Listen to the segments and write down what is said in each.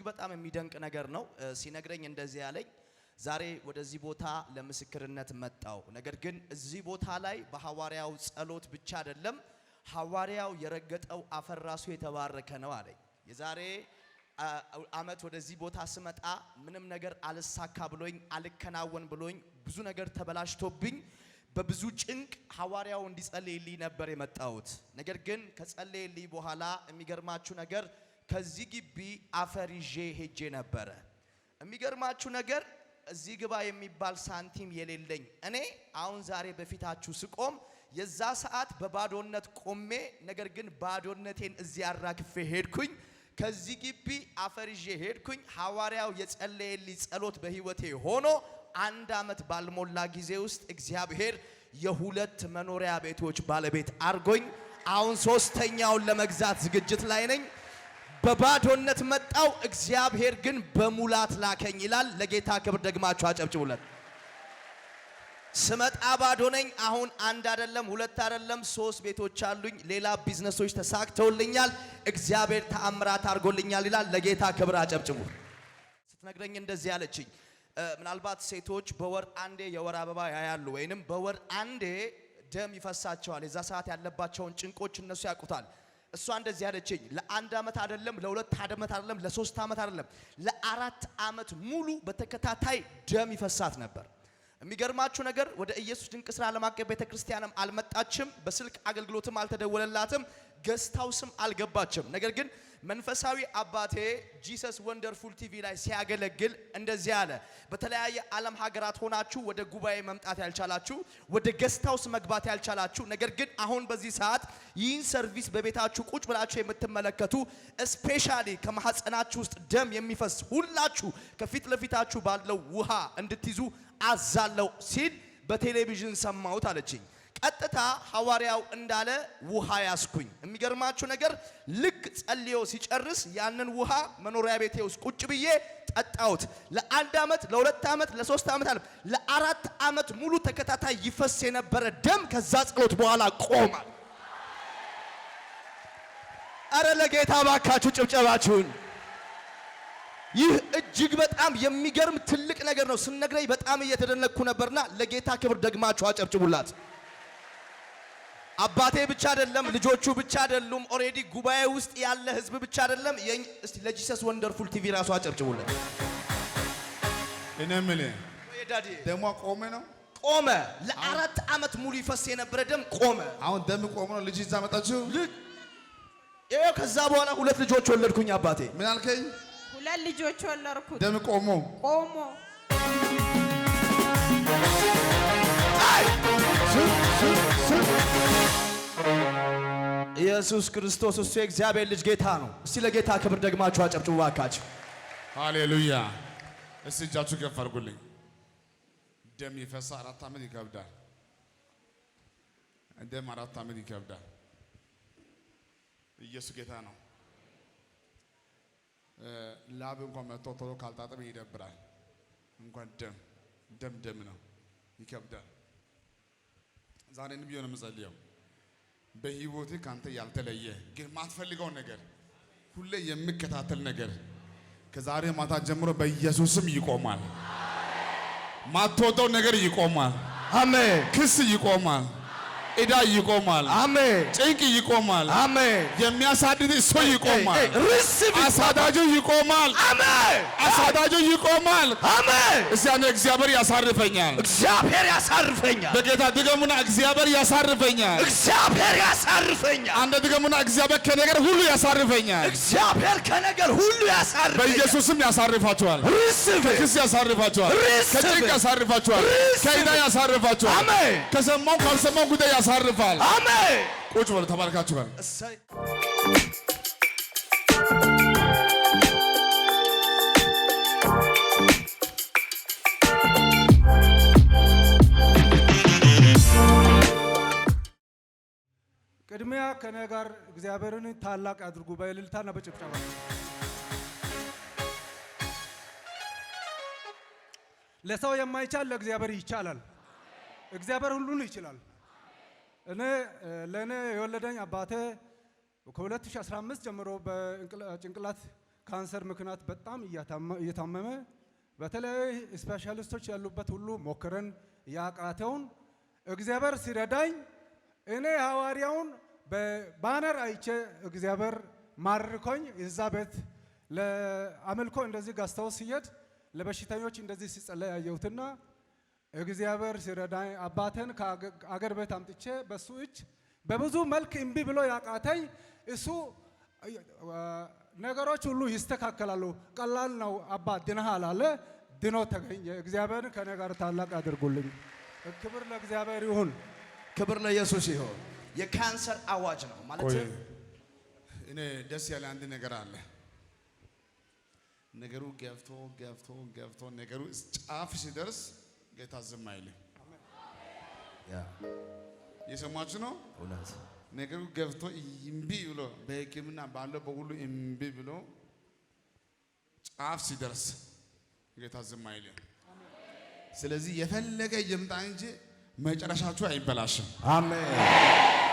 በጣም የሚደንቅ ነገር ነው። ሲነግረኝ እንደዚህ ያለኝ ዛሬ ወደዚህ ቦታ ለምስክርነት መጣው። ነገር ግን እዚህ ቦታ ላይ በሐዋርያው ጸሎት ብቻ አይደለም ሐዋርያው የረገጠው አፈር ራሱ የተባረከ ነው አለኝ። የዛሬ አመት ወደዚህ ቦታ ስመጣ ምንም ነገር አልሳካ ብሎኝ አልከናወን ብሎኝ ብዙ ነገር ተበላሽቶብኝ በብዙ ጭንቅ ሐዋርያው እንዲጸልይልኝ ነበር የመጣሁት። ነገር ግን ከጸለይልኝ በኋላ የሚገርማችሁ ነገር ከዚህ ግቢ አፈር ይዤ ሄጄ ነበር። የሚገርማችሁ ነገር እዚህ ግባ የሚባል ሳንቲም የሌለኝ እኔ አሁን ዛሬ በፊታችሁ ስቆም የዛ ሰዓት በባዶነት ቆሜ ነገር ግን ባዶነቴን እዚህ አራክፌ ሄድኩኝ። ከዚህ ግቢ አፈር ይዤ ሄድኩኝ። ሐዋርያው የጸለየልኝ ጸሎት በህይወቴ ሆኖ አንድ አመት ባልሞላ ጊዜ ውስጥ እግዚአብሔር የሁለት መኖሪያ ቤቶች ባለቤት አርጎኝ አሁን ሶስተኛውን ለመግዛት ዝግጅት ላይ ነኝ። በባዶነት መጣው፣ እግዚአብሔር ግን በሙላት ላከኝ ይላል። ለጌታ ክብር ደግማችሁ አጨብጭቡለት። ስመጣ ባዶ ነኝ። አሁን አንድ አይደለም ሁለት አይደለም ሶስት ቤቶች አሉኝ። ሌላ ቢዝነሶች ተሳክተውልኛል። እግዚአብሔር ተአምራት አድርጎልኛል ይላል። ለጌታ ክብር አጨብጭቡ። ስትነግረኝ እንደዚህ ያለችኝ ምናልባት ሴቶች በወር አንዴ የወር አበባ ያያሉ ወይንም በወር አንዴ ደም ይፈሳቸዋል። የዛ ሰዓት ያለባቸውን ጭንቆች እነሱ ያውቁታል። እሷ እንደዚህ ያለችኝ ለአንድ አመት አይደለም ለሁለት አመት አይደለም ለሶስት አመት አይደለም ለአራት አመት ሙሉ በተከታታይ ደም ይፈሳት ነበር። የሚገርማችሁ ነገር ወደ ኢየሱስ ድንቅ ስራ ዓለም አቀፍ ቤተክርስቲያንም አልመጣችም። በስልክ አገልግሎትም አልተደወለላትም። ገስታውስም አልገባችም። ነገር ግን መንፈሳዊ አባቴ ጂሰስ ወንደርፉል ቲቪ ላይ ሲያገለግል እንደዚህ አለ። በተለያየ ዓለም ሀገራት ሆናችሁ ወደ ጉባኤ መምጣት ያልቻላችሁ፣ ወደ ገስታውስ መግባት ያልቻላችሁ፣ ነገር ግን አሁን በዚህ ሰዓት ይህን ሰርቪስ በቤታችሁ ቁጭ ብላችሁ የምትመለከቱ ስፔሻሊ ከማህፀናችሁ ውስጥ ደም የሚፈስ ሁላችሁ ከፊት ለፊታችሁ ባለው ውሃ እንድትይዙ አዛለው ሲል በቴሌቪዥን ሰማሁት አለችኝ። ቀጥታ ሐዋርያው እንዳለ ውሃ ያስኩኝ። የሚገርማችሁ ነገር ልክ ጸልዮ ሲጨርስ ያንን ውሃ መኖሪያ ቤቴ ውስጥ ቁጭ ብዬ ጠጣሁት። ለአንድ አመት ለሁለት አመት ለሶስት አመት አለ ለአራት አመት ሙሉ ተከታታይ ይፈስ የነበረ ደም ከዛ ጸሎት በኋላ ቆመ። አረ ለጌታ ባካችሁ ጭብጨባችሁን። ይህ እጅግ በጣም የሚገርም ትልቅ ነገር ነው። ስነግረኝ በጣም እየተደነቅኩ ነበርና ለጌታ ክብር ደግማችሁ አጨብጭቡላት። አባቴ ብቻ አይደለም ልጆቹ ብቻ አይደሉም ኦሬዲ ጉባኤ ውስጥ ያለ ህዝብ ብቻ አይደለም። እስቲ ለጂሰስ ወንደርፉል ቲቪ ራሱ አጨብጭቡለት። እነምለ ደሞ ቆመ ነው ቆመ። ለአራት አመት ሙሉ ይፈስ የነበረ ደም ቆመ። አሁን ደም ቆመ ነው። ልጅ ይዛ መጣችሁ? ይሄው ከዛ በኋላ ሁለት ልጆች ወለድኩኝ። አባቴ ምን አልከኝ? ሁለት ልጆች ወለድኩ። ደም ቆሞ ኢየሱስ ክርስቶስ እሱ የእግዚአብሔር ልጅ ጌታ ነው። እስቲ ለጌታ ክብር ደግማችሁ አጨብጭቡ ባካችሁ። ሃሌሉያ። እስቲ እጃችሁ ከፍ አድርጉልኝ። ደም ይፈሳ አራት አመት ይከብዳል። ደም አራት አመት ይከብዳል። ኢየሱስ ጌታ ነው። ላብ እንኳን መጥቶ ቶሎ ካልታጠበ ይደብራል። እንኳን ደም ነው ይከብዳል። ዛሬ ንብዮ ነው የምጸልየው። በህይወቴ ካንተ ያልተለየ ግን ማትፈልገው ነገር ሁሌ የሚከታተል ነገር ከዛሬ ማታ ጀምሮ በኢየሱስም ይቆማል። ማትወደው ነገር ይቆማል። አሜን። ክስ ይቆማል። እዳ ይቆማል። አሜን። ጭንቅ ይቆማል። አሜን። የሚያሳድድ ሰው ይቆማል። ሪሲቭ አሳዳጁ ይቆማል። አሜን። አሳዳጁ ይቆማል። አሜን። እስቲ እግዚአብሔር ያሳርፈኛል። እግዚአብሔር ያሳርፈኛል። በጌታ ድገሙና እግዚአብሔር ያሳርፈኛል። እግዚአብሔር ያሳርፈኛል። አንድ ድገሙና እግዚአብሔር ከነገር ሁሉ ያሳርፈኛል። እግዚአብሔር ከነገር ሁሉ ያሳርፈኛል። በኢየሱስም ያሳርፋችኋል። ሪሲቭ ከክስ ያሳርፋችኋል። ከጭንቅ ያሳርፋችኋል። ከእዳ ያሳርፋችኋል። አሜን። ከሰማው ካልሰማው ጉዳይ ያሳርፋል። አሜን። ቁጭ በሉ ተባርካችኋል። እሰይ ቅድሚያ ከኔ ጋር እግዚአብሔርን ታላቅ አድርጉ በእልልታና በጭብጨባ። ለሰው የማይቻል ለእግዚአብሔር ይቻላል። እግዚአብሔር ሁሉን ይችላል። ለኔ የወለደኝ አባቴ ከ2015 ጀምሮ በጭንቅላት ካንሰር ምክንያት በጣም እየታመመ በተለይ ስፔሻሊስቶች ያሉበት ሁሉ ሞክረን ያቃተውን እግዚአብሔር ሲረዳኝ እኔ ሐዋርያውን በባነር አይቼ እግዚአብሔር ማርኮኝ እዛ ቤት ለአምልኮ እንደዚህ ጋስታው ሲሄድ ለበሽተኞች እንደዚህ ሲጸለይ ያየሁትና እግዚአብሔር ሲረዳኝ አባቴን ከአገር ቤት አምጥቼ በሱ እጅ በብዙ መልክ እምቢ ብሎ ያቃተኝ እሱ ነገሮች ሁሉ ይስተካከላሉ ቀላል ነው አባ ድነሃል አለ ድኖ ተገኘ እግዚአብሔር ከኔ ጋር ታላቅ አድርጉልኝ ክብር ለእግዚአብሔር ይሁን ክብር ለኢየሱስ ይሁን የካንሰር አዋጅ ነው ማለት እኔ ደስ ያለ አንድ ነገር አለ ነገሩ ገፍቶ ነገሩ ጫፍ ሲደርስ ጌታ ዝም አይልም ያ የሰማችሁ ነው እውነት ነገሩ ገፍቶ እምቢ ብሎ በሕክምና ባለው በሁሉ እምቢ ብሎ ጫፍ ሲደርስ ጌታ ዝም አይልም ስለዚህ የፈለገ ይምጣ እንጂ መጨረሻችሁ አይበላሽም አሜን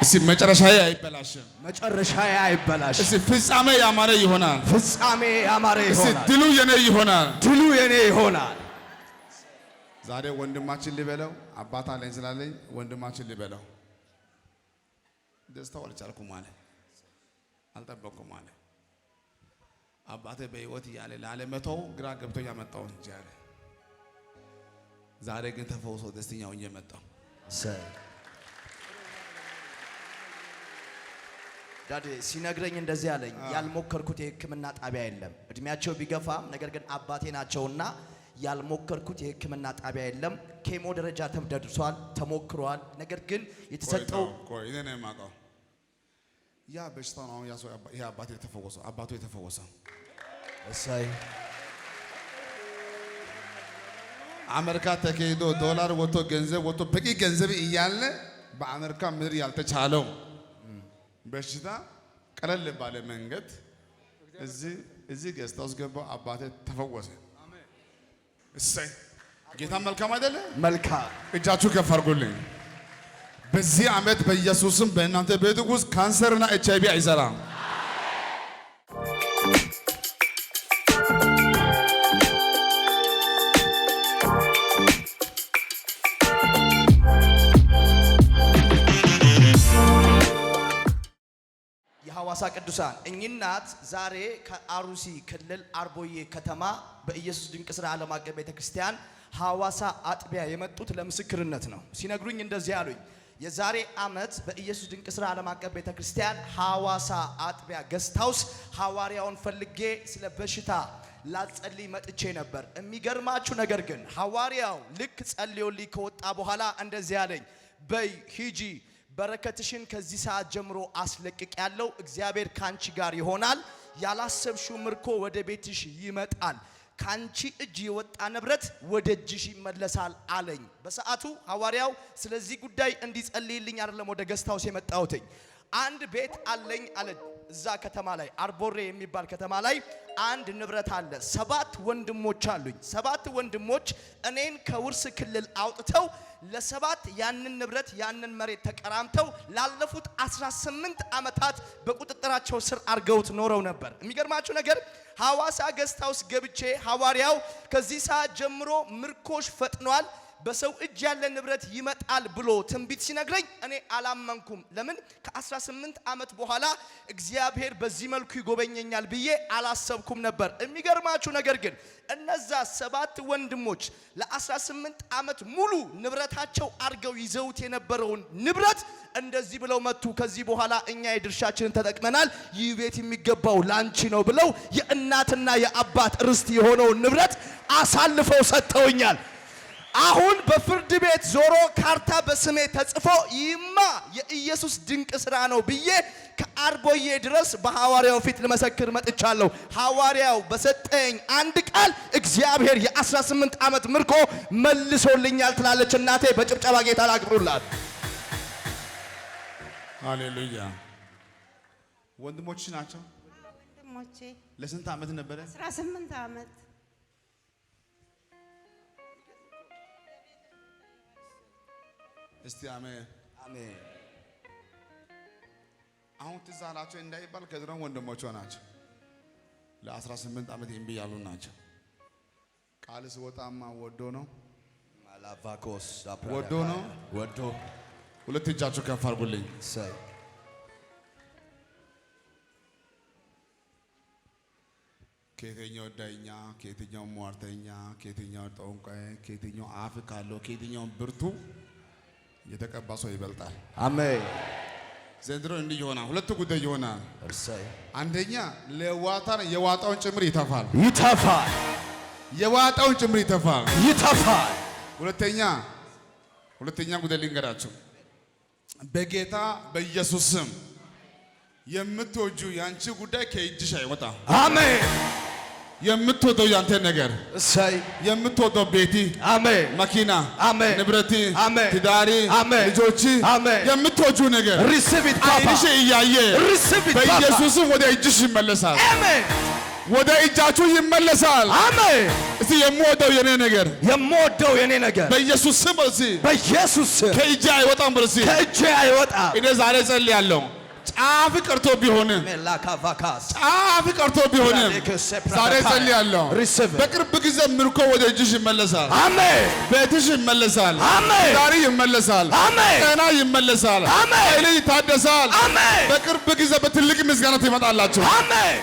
እስቲ መጨረሻዬ አይበላሽም መጨረሻዬ አይበላሽም እስቲ ፍጻሜ ያማረ ይሆናል ፍጻሜ ያማረ ይሆናል እስቲ ድሉ የኔ ይሆናል ዛሬ ወንድማችን ሊበለው አባታ ላይ ስላለኝ ወንድማችን ሊበለው ደስታው አልቻልኩም ማለት አልጠበቅኩም ማለት አባቴ በህይወት እያለ ላለመተው ግራ ገብቶ ያመጣው እንጂ አለ ዛሬ ግን ተፈውሶ ደስተኛው እየመጣው ዳድ ሲነግረኝ እንደዚህ አለኝ ያልሞከርኩት የህክምና ጣቢያ የለም እድሜያቸው ቢገፋም ነገር ግን አባቴ ናቸውና ያልሞከርኩት የህክምና ጣቢያ የለም ኬሞ ደረጃ ተደርሷል ተሞክሯል ነገር ግን የተሰጠው ቆይ እኔ ነኝ የማውቀው ያ በሽታው ነው ያሰው ይሄ አባቴ የተፈወሰው አባቱ የተፈወሰው እሰይ አሜሪካ ተከይዶ ዶላር ወጥቶ ገንዘብ ወጥቶ በቂ ገንዘብ እያለ በአሜሪካ ምድር ያልተቻለው በሽታ ቀለል ባለ መንገድ እዚህ ገስታውስ ገባው አባቴ ተፈወሰ አሜን እሰይ ጌታ መልካም አይደለ መልካም እጃችሁ ከፍ አድርጉልኝ በዚህ ዓመት በኢየሱስም በእናንተ ቤት ውስጥ ካንሰርና ኤችአይቪ አይሰራም የሐዋሳ ቅዱሳን እኝናት ዛሬ ከአሩሲ ክልል አርቦዬ ከተማ በኢየሱስ ድንቅ ሥራ ዓለም አቀፍ ቤተክርስቲያን ሐዋሳ አጥቢያ የመጡት ለምስክርነት ነው ሲነግሩኝ እንደዚህ አሉኝ የዛሬ ዓመት በኢየሱስ ድንቅ ሥራ ዓለም አቀፍ ቤተክርስቲያን ሐዋሳ አጥቢያ ገስታውስ ሐዋርያውን ፈልጌ ስለ በሽታ ላጸልይ መጥቼ ነበር የሚገርማችሁ ነገር ግን ሐዋርያው ልክ ጸልዮልኝ ከወጣ በኋላ እንደዚህ አለኝ በይ ሂጂ በረከትሽን ከዚህ ሰዓት ጀምሮ አስለቅቅ ያለው እግዚአብሔር ካንቺ ጋር ይሆናል ያላሰብሽው ምርኮ ወደ ቤትሽ ይመጣል ካንቺ እጅ የወጣ ንብረት ወደ እጅሽ ይመለሳል አለኝ በሰዓቱ ሐዋርያው ስለዚህ ጉዳይ እንዲጸልይልኝ አይደለም ወደ ገስታውስ የመጣሁትኝ አንድ ቤት አለኝ አለ እዛ ከተማ ላይ አርቦሬ የሚባል ከተማ ላይ አንድ ንብረት አለ 7 ወንድሞች አሉኝ 7 ወንድሞች እኔን ከውርስ ክልል አውጥተው ለ7 ያንን ንብረት ያንን መሬት ተቀራምተው ላለፉት 18 ዓመታት በቁጥጥራቸው ስር አርገውት ኖረው ነበር የሚገርማችሁ ነገር ሐዋሳ ገስታውስ ገብቼ ሐዋርያው ከዚህ ሰዓት ጀምሮ ምርኮሽ ፈጥኗል በሰው እጅ ያለ ንብረት ይመጣል ብሎ ትንቢት ሲነግረኝ እኔ አላመንኩም ለምን ከ18 ዓመት በኋላ እግዚአብሔር በዚህ መልኩ ይጎበኘኛል ብዬ አላሰብኩም ነበር የሚገርማችሁ ነገር ግን እነዛ 7 ወንድሞች ለ18 ዓመት ሙሉ ንብረታቸው አርገው ይዘውት የነበረውን ንብረት እንደዚህ ብለው መጡ ከዚህ በኋላ እኛ የድርሻችንን ተጠቅመናል ይህ ቤት የሚገባው ላንቺ ነው ብለው የእናትና የአባት ርስት የሆነውን ንብረት አሳልፈው ሰጥተውኛል አሁን በፍርድ ቤት ዞሮ ካርታ በስሜ ተጽፎ ይማ የኢየሱስ ድንቅ ሥራ ነው ብዬ ከአርቦዬ ድረስ በሐዋርያው ፊት ለመሰክር መጥቻለሁ ሐዋርያው በሰጠኝ አንድ ቃል እግዚአብሔር የ18 ዓመት ምርኮ መልሶልኛል ትላለች እናቴ በጭብጨባ ጌታ ላክብሩላት ሃሌሉያ ወንድሞች ናቸው ወንድሞቼ ለስንት ዓመት ነበረ 18 ዓመት እስቲ አሜን አሜን አሁን ትዝ አላቸው እንዳይባል ከድሮም ወንድሞቿ ናቸው ለ18 ዓመት እምቢ ያሉ ናቸው። ቃል ሲወጣማ ወዶ ነው ማላቫኮስ ወዶ ነው። ወዶ ሁለት እጃችሁ ከፍ አድርጉልኝ። ሰይ ከየትኛው ዳኛ፣ ከየትኛው ሟርተኛ፣ ከየትኛው ጠንቋይ፣ ከየትኛው አፍ ካለው ከየትኛው ብርቱ የተቀባ ሰው ይበልጣል። አሜን። ዘንድሮ እንዲህ ይሆናል። ሁለት ጉዳይ ይሆናል። እርሳይ አንደኛ ለዋታን የዋጣውን ጭምር ይተፋል። ይተፋል። የዋጣውን ጭምር ይተፋል። ይተፋል። ሁለተኛ ጉዳይ ልንገራችሁ። በጌታ በኢየሱስ ስም የምትወጁ ያንቺ ጉዳይ ከእጅሽ አይወጣም። አሜን። የምትወደው ያንተ ነገር እሰይ የምትወደው ቤቲ፣ አሜን፣ መኪና፣ አሜን፣ ንብረቲ፣ አሜን፣ ትዳሪ፣ አሜን፣ ልጆች፣ አሜን፣ የምትወጁ ነገር receive it papa አይንሽ እያየ receive it papa በኢየሱስም ወደ እጅሽ ይመለሳል። አሜን። ወደ እጃችሁ ይመለሳል። አሜን። እስቲ የምወደው የኔ ነገር የምወደው የኔ ነገር በኢየሱስ ስም በኢየሱስ ስም ከእጄ አይወጣም። በርሲ ከእጄ አይወጣም። እኔ ዛሬ ጸልያለሁ። ጫፍ ቀርቶ ቢሆንም ሜላካቫካስ ጫፍ ቀርቶ ቢሆንም ዛሬ ጸልያለሁ። receive በቅርብ ጊዜ ምርኮ ወደ እጅሽ ይመለሳል። አሜን። ቤትሽ ይመለሳል። አሜን። ዛሬ ይመለሳል። አሜን። ጤና ይመለሳል። አሜን። ኃይል ይታደሳል። አሜን። በቅርብ ጊዜ በትልቅ ምስጋና ትመጣላችሁ። አሜን።